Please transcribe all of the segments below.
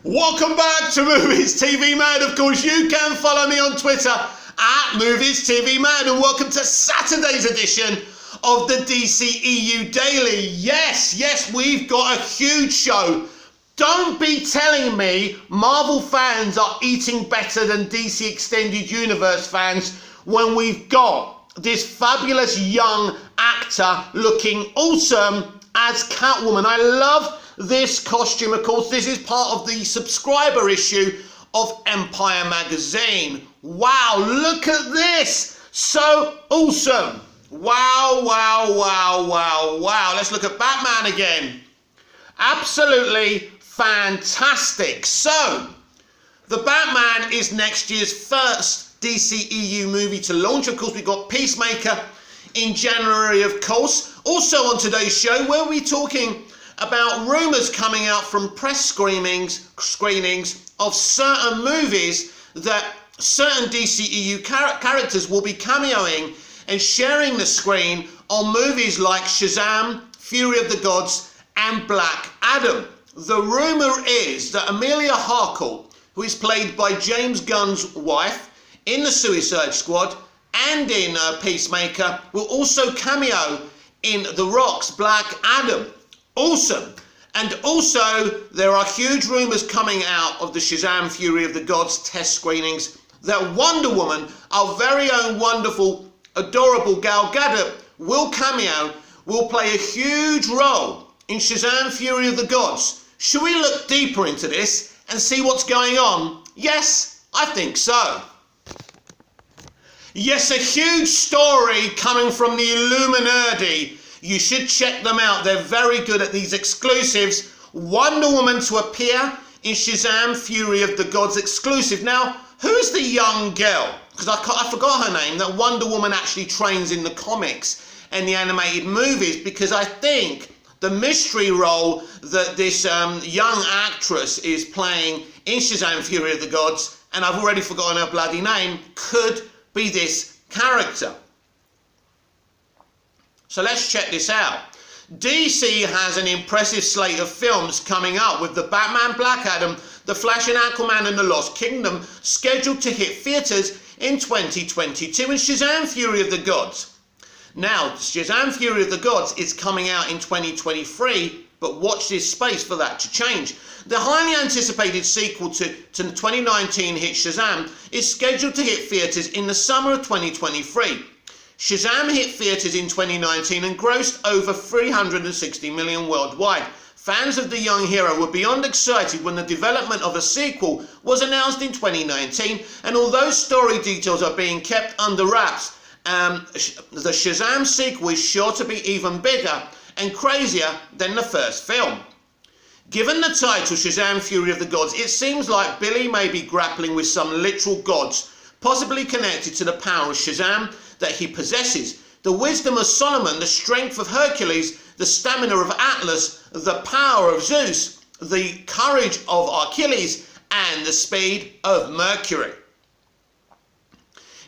Welcome back to Movies TV Mad. Of course, you can follow me on Twitter at Movies TV Mad, and welcome to Saturday's edition of the dceu Daily. Yes, we've got a huge show. Don't be telling me Marvel fans are eating better than DC Extended Universe fans when we've got this fabulous young actor looking awesome as Catwoman. I love this costume. Of course, this is part of the subscriber issue of Empire magazine. Wow, look at this. So awesome. Wow. Let's look at Batman again. Absolutely fantastic. So, the Batman is next year's first DCEU movie to launch. Of course, we've got Peacemaker in January, of course. Also on today's show, we'll be talking about rumours coming out from press screenings of certain movies that certain DCEU characters will be cameoing and sharing the screen on movies like Shazam, Fury of the Gods and Black Adam. The rumour is that Emilia Harcourt, who is played by James Gunn's wife in the Suicide Squad and in Peacemaker, will also cameo in The Rock's Black Adam. Awesome. And also, there are huge rumours coming out of the Shazam Fury of the Gods test screenings that Wonder Woman, our very own wonderful, adorable Gal Gadot, will play a huge role in Shazam Fury of the Gods. Should we look deeper into this and see what's going on? Yes, I think so. Yes, a huge story coming from the Illuminati. You should check them out. They're very good at these exclusives. Wonder Woman to appear in Shazam Fury of the Gods exclusive. Now, who's the young girl? Because I forgot her name, that Wonder Woman actually trains in the comics and the animated movies, because I think the mystery role that this young actress is playing in Shazam Fury of the Gods, and I've already forgotten her bloody name, could be this character. So let's check this out. DC has an impressive slate of films coming up, with the Batman, Black Adam, The Flash and Aquaman and the Lost Kingdom scheduled to hit theatres in 2022, and Shazam Fury of the Gods. Now, Shazam Fury of the Gods is coming out in 2023, but watch this space for that to change. The highly anticipated sequel to the 2019 hit Shazam is scheduled to hit theatres in the summer of 2023. Shazam hit theatres in 2019 and grossed over 360 million worldwide. Fans of the young hero were beyond excited when the development of a sequel was announced in 2019, and although story details are being kept under wraps, the Shazam sequel is sure to be even bigger and crazier than the first film. Given the title Shazam Fury of the Gods, it seems like Billy may be grappling with some literal gods, possibly connected to the power of Shazam that he possesses. The wisdom of Solomon, the strength of Hercules, the stamina of Atlas, the power of Zeus, the courage of Achilles, and the speed of Mercury.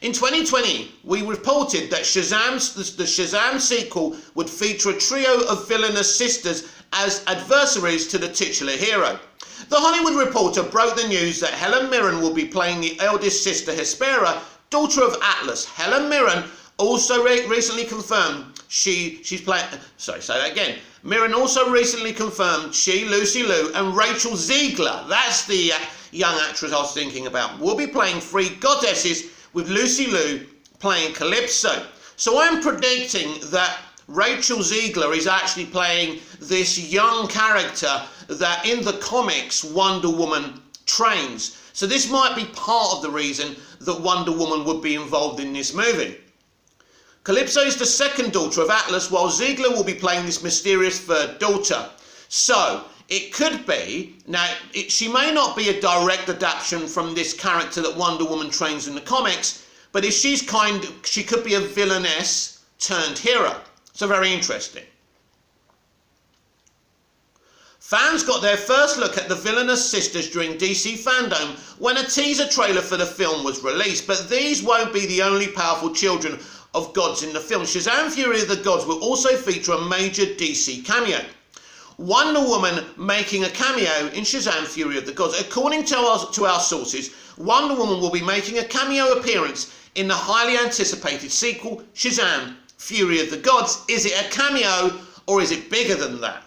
In 2020, we reported that the Shazam sequel would feature a trio of villainous sisters as adversaries to the titular hero. The Hollywood Reporter broke the news that Helen Mirren will be playing the eldest sister Hespera, daughter of Atlas. Helen Mirren also recently confirmed Mirren also recently confirmed she, Lucy Liu, and Rachel Ziegler, that's the young actress I was thinking about, will be playing three goddesses, with Lucy Liu playing Calypso. So I'm predicting that Rachel Ziegler is actually playing this young character that in the comics Wonder Woman trains. So this might be part of the reason that Wonder Woman would be involved in this movie. Calypso is the second daughter of Atlas, while Ziegler will be playing this mysterious third daughter. So it could be, she may not be a direct adaptation from this character that Wonder Woman trains in the comics, but if she could be a villainess turned hero. So very interesting. Fans got their first look at the villainous sisters during DC Fandom when a teaser trailer for the film was released, but these won't be the only powerful children of gods in the film. Shazam Fury of the Gods will also feature a major DC cameo. Wonder Woman making a cameo in Shazam Fury of the Gods. According to our sources, Wonder Woman will be making a cameo appearance in the highly anticipated sequel, Shazam Fury of the Gods. Is it a cameo or is it bigger than that?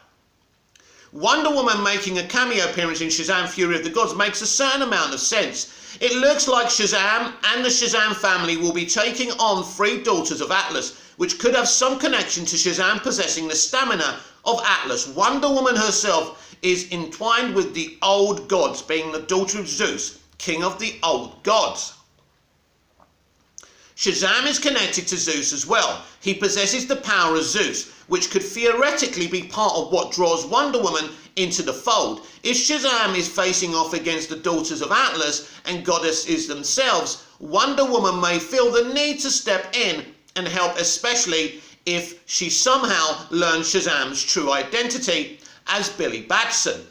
Wonder Woman making a cameo appearance in Shazam Fury of the Gods makes a certain amount of sense. It looks like Shazam and the Shazam family will be taking on 3 daughters of Atlas, which could have some connection to Shazam possessing the stamina of Atlas. Wonder Woman herself is entwined with the old gods, being the daughter of Zeus, king of the old gods. Shazam is connected to Zeus as well. He possesses the power of Zeus, which could theoretically be part of what draws Wonder Woman into the fold. If Shazam is facing off against the daughters of Atlas and goddesses themselves, Wonder Woman may feel the need to step in and help, especially if she somehow learns Shazam's true identity as Billy Batson.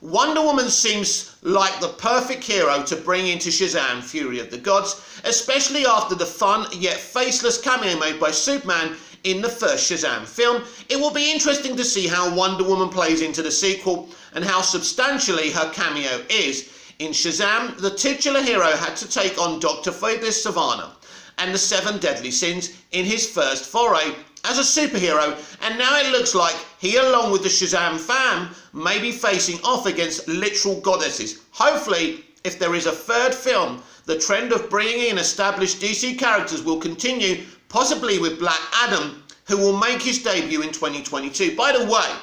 Wonder Woman seems like the perfect hero to bring into Shazam Fury of the Gods, especially after the fun yet faceless cameo made by Superman in the first Shazam film. It will be interesting to see how Wonder Woman plays into the sequel and how substantially her cameo is. In Shazam, the titular hero had to take on Dr. Phoebus Savannah and the 7 deadly sins in his first foray as a superhero, and now it looks like he, along with the Shazam fam, may be facing off against literal goddesses. Hopefully, if there is a third film, the trend of bringing in established DC characters will continue, possibly with Black Adam, who will make his debut in 2022. By the way,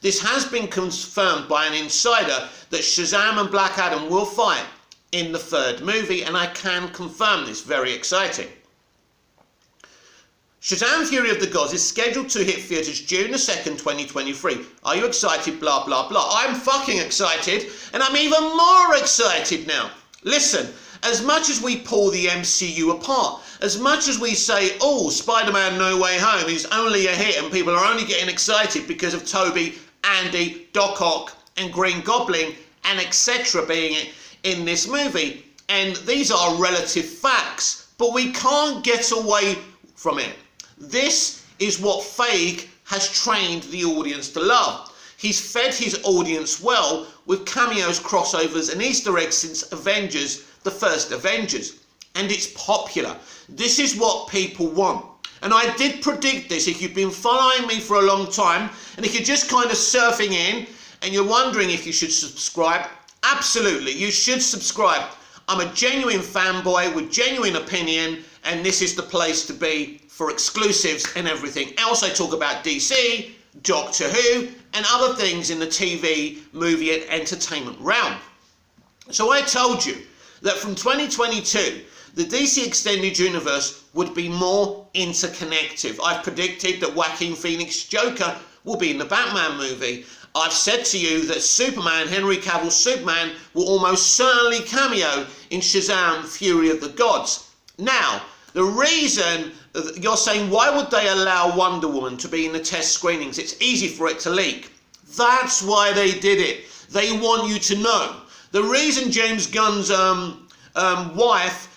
this has been confirmed by an insider that Shazam and Black Adam will fight in the third movie, and I can confirm this. Very exciting. Shazam Fury of the Gods is scheduled to hit theatres June the 2nd, 2023. Are you excited? Blah, blah, blah. I'm fucking excited, and I'm even more excited now. Listen, as much as we pull the MCU apart, as much as we say, oh, Spider-Man No Way Home is only a hit and people are only getting excited because of Toby, Andy, Doc Ock and Green Goblin and etc. being in this movie, and these are relative facts, but we can't get away from it. This is what Feige has trained the audience to love. He's fed his audience well with cameos, crossovers and Easter eggs since Avengers, the first Avengers. And it's popular. This is what people want. And I did predict this. If you've been following me for a long time, and if you're just kind of surfing in and you're wondering if you should subscribe, absolutely, you should subscribe. I'm a genuine fanboy with genuine opinion, and this is the place to be for exclusives and everything else. I talk about DC, Doctor Who, and other things in the TV, movie and entertainment realm. So I told you that from 2022, the DC Extended Universe would be more interconnected. I've predicted that Joaquin Phoenix's Joker will be in the Batman movie. I've said to you that Superman, Henry Cavill's Superman, will almost certainly cameo in Shazam Fury of the Gods. Now, the reason you're saying, why would they allow Wonder Woman to be in the test screenings? It's easy for it to leak. That's why they did it. They want you to know. The reason James Gunn's wife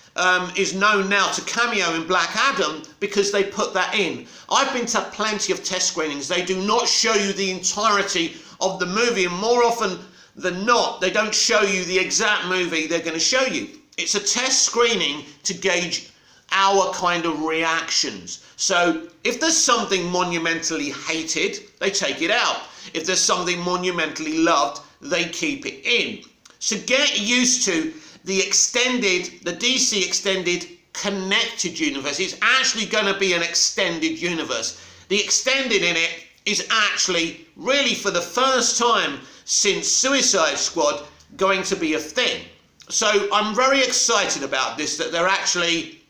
is known now to cameo in Black Adam, because they put that in. I've been to plenty of test screenings. They do not show you the entirety of the movie, and more often than not, they don't show you the exact movie they're going to show you. It's a test screening to gauge our kind of reactions. So if there's something monumentally hated, they take it out. If there's something monumentally loved, they keep it in. So get used to the DC extended connected universe. It's actually going to be an extended universe. The extended in it is actually, really for the first time since Suicide Squad, going to be a thing. So I'm very excited about this, that they're actually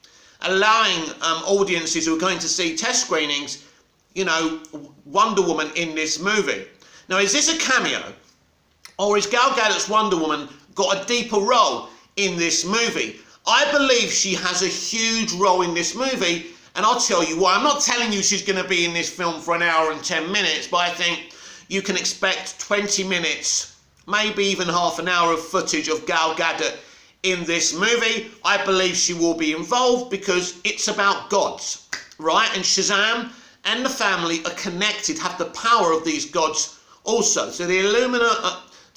allowing audiences who are going to see test screenings, you know, Wonder Woman in this movie. Now, is this a cameo? Or is Gal Gadot's Wonder Woman got a deeper role in this movie? I believe she has a huge role in this movie, and I'll tell you why. I'm not telling you she's going to be in this film for an hour and 10 minutes, but I think you can expect 20 minutes, maybe even half an hour of footage of Gal Gadot in this movie. I believe she will be involved because it's about gods, right? And Shazam and the family are connected, have the power of these gods also. So the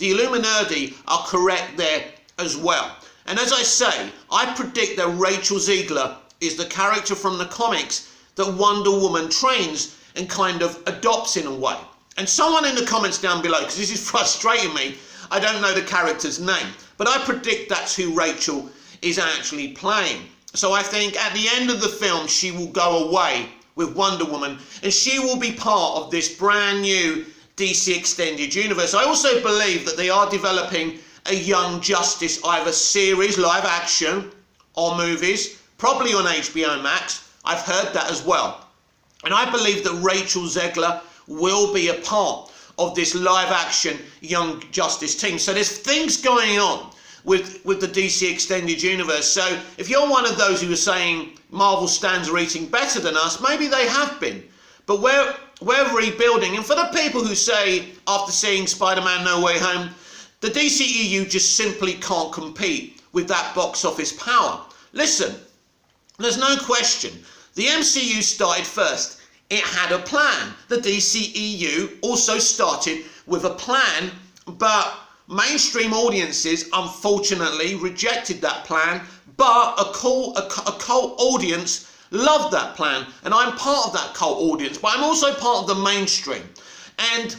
Illuminati are correct there as well. And as I say, I predict that Rachel Ziegler is the character from the comics that Wonder Woman trains and kind of adopts in a way. And someone in the comments down below, because this is frustrating me, I don't know the character's name, but I predict that's who Rachel is actually playing. So I think at the end of the film, she will go away with Wonder Woman, and she will be part of this brand new DC Extended Universe. I also believe that they are developing a Young Justice, either series, live action, or movies, probably on HBO Max. I've heard that as well. And I believe that Rachel Ziegler will be a part of this live action Young Justice team. So there's things going on with the DC Extended Universe. So if you're one of those who are saying Marvel stands are eating better than us, maybe they have been. But we're rebuilding. And for the people who say, after seeing Spider-Man No Way Home, the DCEU just simply can't compete with that box office power. Listen, there's no question. The MCU started first. It had a plan. The DCEU also started with a plan, but mainstream audiences unfortunately rejected that plan, but a cult audience loved that plan, and I'm part of that cult audience, but I'm also part of the mainstream. And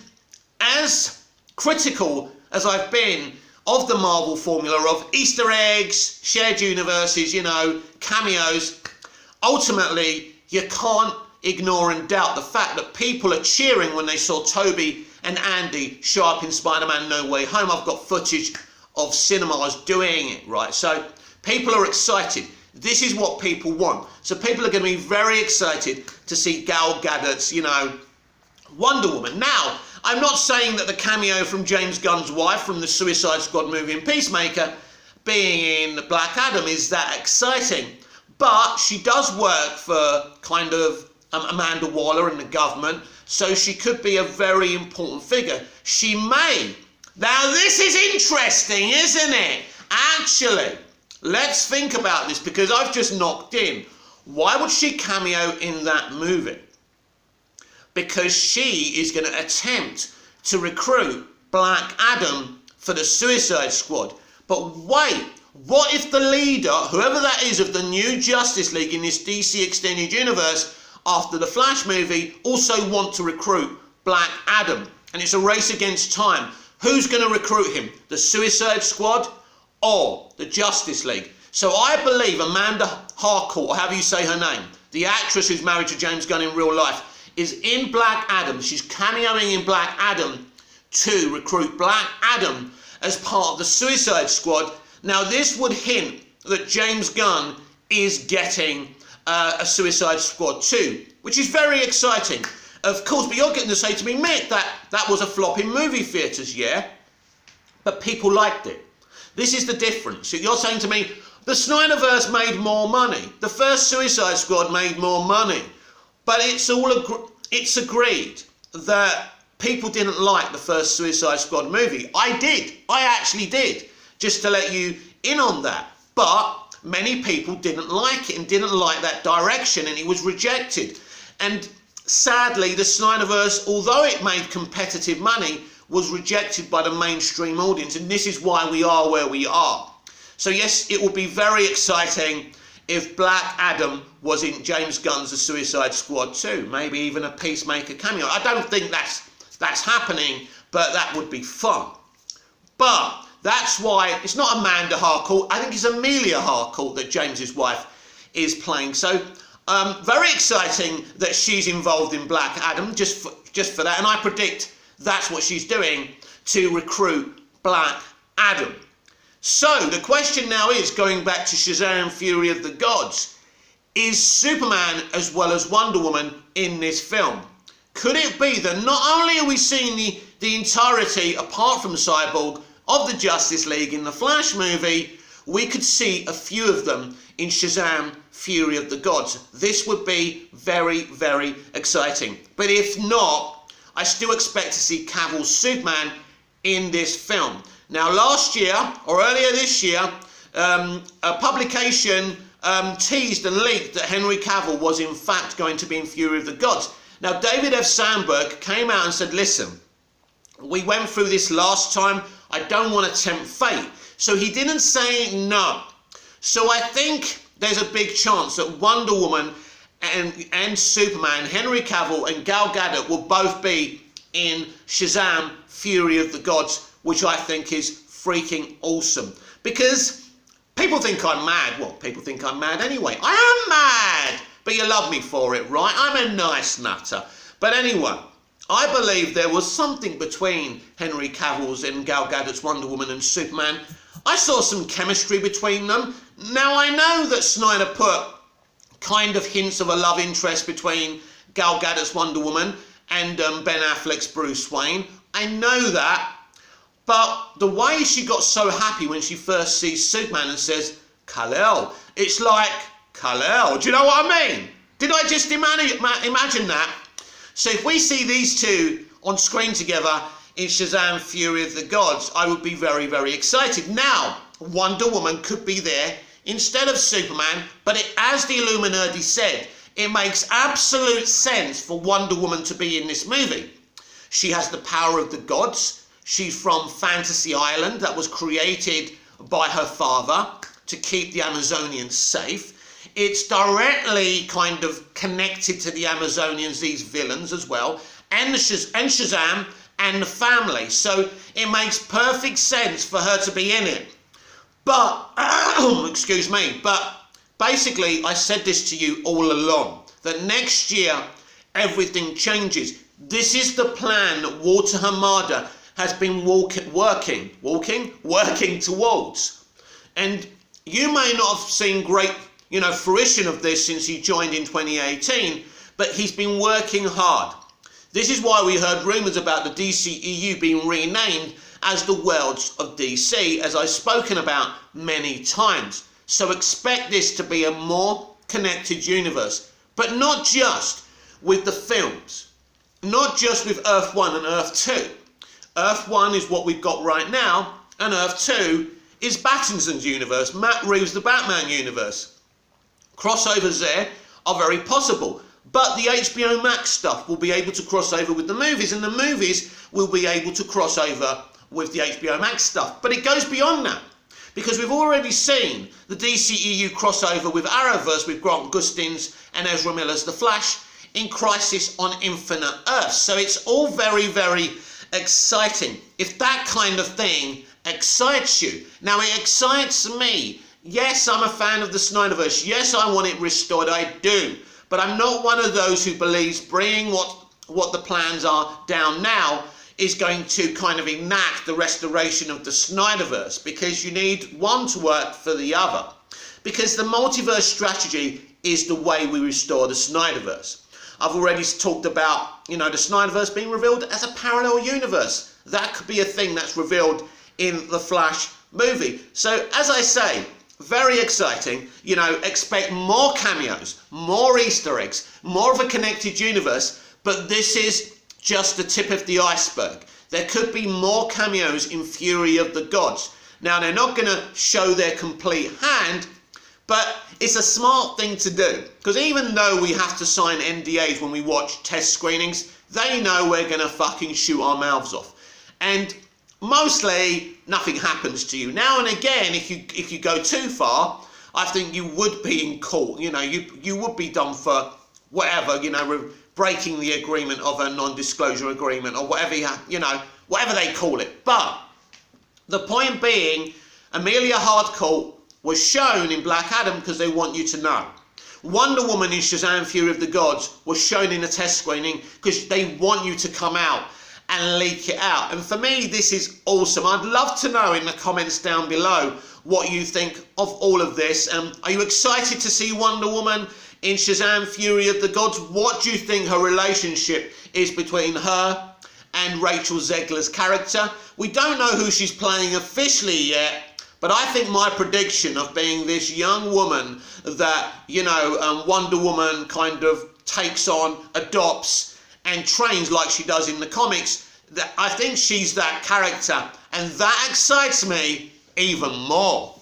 as critical as I've been of the Marvel formula of Easter eggs, shared universes, you know, cameos, ultimately you can't ignore and doubt the fact that people are cheering when they saw Toby and Andy show up in Spider-Man No Way Home. I've got footage of cinemas doing it, right? So people are excited. This is what people want. So people are going to be very excited to see Gal Gadot's, you know, Wonder Woman. Now, I'm not saying that the cameo from James Gunn's wife from the Suicide Squad movie and Peacemaker being in Black Adam is that exciting. But she does work for kind of Amanda Waller and the government, so she could be a very important figure. She may. Now, this is interesting, isn't it? Actually, let's think about this, because I've just knocked in. Why would she cameo in that movie? Because she is going to attempt to recruit Black Adam for the Suicide Squad. But wait, what if the leader, whoever that is, of the new Justice League in this DC Extended Universe after the Flash movie also want to recruit Black Adam? And it's a race against time. Who's going to recruit him? The Suicide Squad or the Justice League? So I believe Amanda Harcourt, or however you say her name, the actress who's married to James Gunn in real life, is in Black Adam. She's cameoing in Black Adam to recruit Black Adam as part of the Suicide Squad. Now, this would hint that James Gunn is getting a Suicide Squad 2, which is very exciting. Of course, but you're getting to say to me, Mick, that was a flop in movie theatres, yeah? But people liked it. This is the difference. You're saying to me, the Snyderverse made more money. The first Suicide Squad made more money. But it's agreed that people didn't like the first Suicide Squad movie. I did. I actually did. Just to let you in on that. But many people didn't like it and didn't like that direction, and it was rejected. And sadly, the Snyderverse, although it made competitive money, was rejected by the mainstream audience. And this is why we are where we are. So yes, it will be very exciting if Black Adam was in James Gunn's The Suicide Squad 2, maybe even a Peacemaker cameo. I don't think that's happening, but that would be fun. But that's why it's not Amanda Harcourt. I think it's Amelia Harcourt that James's wife is playing. So very exciting that she's involved in Black Adam, just for that. And I predict that's what she's doing to recruit Black Adam. So the question now is, going back to Shazam Fury of the Gods, is Superman as well as Wonder Woman in this film? Could it be that not only are we seeing the entirety, apart from Cyborg, of the Justice League in the Flash movie, we could see a few of them in Shazam Fury of the Gods? This would be very, very exciting. But if not, I still expect to see Cavill's Superman in this film. Now, last year, or earlier this year, a publication teased and leaked that Henry Cavill was in fact going to be in Fury of the Gods. Now, David F. Sandberg came out and said, listen, we went through this last time. I don't want to tempt fate. So he didn't say no. So I think there's a big chance that Wonder Woman and Superman, Henry Cavill and Gal Gadot will both be in Shazam Fury of the Gods, which I think is freaking awesome. Because people think I'm mad. Well, people think I'm mad anyway. I am mad, but you love me for it, right? I'm a nice nutter. But anyway, I believe there was something between Henry Cavill's and Gal Gadot's Wonder Woman and Superman. I saw some chemistry between them. Now, I know that Snyder put kind of hints of a love interest between Gal Gadot's Wonder Woman and Ben Affleck's Bruce Wayne. I know that. But the way she got so happy when she first sees Superman and says, Kal-El, it's like, Kal-El, do you know what I mean? Did I just imagine that? So if we see these two on screen together in Shazam Fury of the Gods, I would be very, very excited. Now, Wonder Woman could be there instead of Superman, but as the Illuminati said, it makes absolute sense for Wonder Woman to be in this movie. She has the power of the gods. She's from Fantasy Island that was created by her father to keep the Amazonians safe. It's directly kind of connected to the Amazonians, these villains as well, and Shazam and the family. So it makes perfect sense for her to be in it. But, excuse me, but basically I said this to you all along, that next year everything changes. This is the plan that Walter Hamada has been working towards. And you may not have seen great, fruition of this since he joined in 2018, but he's been working hard. This is why we heard rumours about the DCEU being renamed as the Worlds of DC, as I've spoken about many times. So expect this to be a more connected universe, but not just with the films, not just with Earth 1 and Earth 2. Earth 1 is what we've got right now, and Earth 2 is Pattinson's universe, Matt Reeves' The Batman universe. Crossovers there are very possible, but the HBO Max stuff will be able to cross over with the movies, and the movies will be able to cross over with the HBO Max stuff. But it goes beyond that, because we've already seen the DCEU crossover with Arrowverse with Grant Gustin's and Ezra Miller's The Flash in Crisis on Infinite Earths. So it's all very, very exciting. If that kind of thing excites you. Now, it excites me. Yes, I'm a fan of the Snyderverse. Yes, I want it restored. I do. But I'm not one of those who believes bringing what the plans are down now is going to kind of enact the restoration of the Snyderverse, because you need one to work for the other. Because the multiverse strategy is the way we restore the Snyderverse. I've already talked about, the Snyderverse being revealed as a parallel universe. That could be a thing that's revealed in the Flash movie. So, as I say, very exciting. Expect more cameos, more Easter eggs, more of a connected universe, but this is just the tip of the iceberg. There could be more cameos in Fury of the Gods. Now, they're not going to show their complete hand, but it's a smart thing to do, because even though we have to sign NDAs when we watch test screenings, they know we're going to fucking shoot our mouths off. And mostly nothing happens to you. Now and again, if you go too far, I think you would be in court. You would be done for whatever, breaking the agreement of a non-disclosure agreement or whatever whatever they call it. But the point being, Amelia Harcourt was shown in Black Adam because they want you to know. Wonder Woman in Shazam Fury of the Gods was shown in a test screening because they want you to come out and leak it out. And for me, this is awesome. I'd love to know in the comments down below what you think of all of this. Are you excited to see Wonder Woman in Shazam Fury of the Gods? What do you think her relationship is between her and Rachel Zegler's character? We don't know who she's playing officially yet, but I think my prediction of being this young woman that, Wonder Woman kind of takes on, adopts, and trains like she does in the comics, that I think she's that character, and that excites me even more.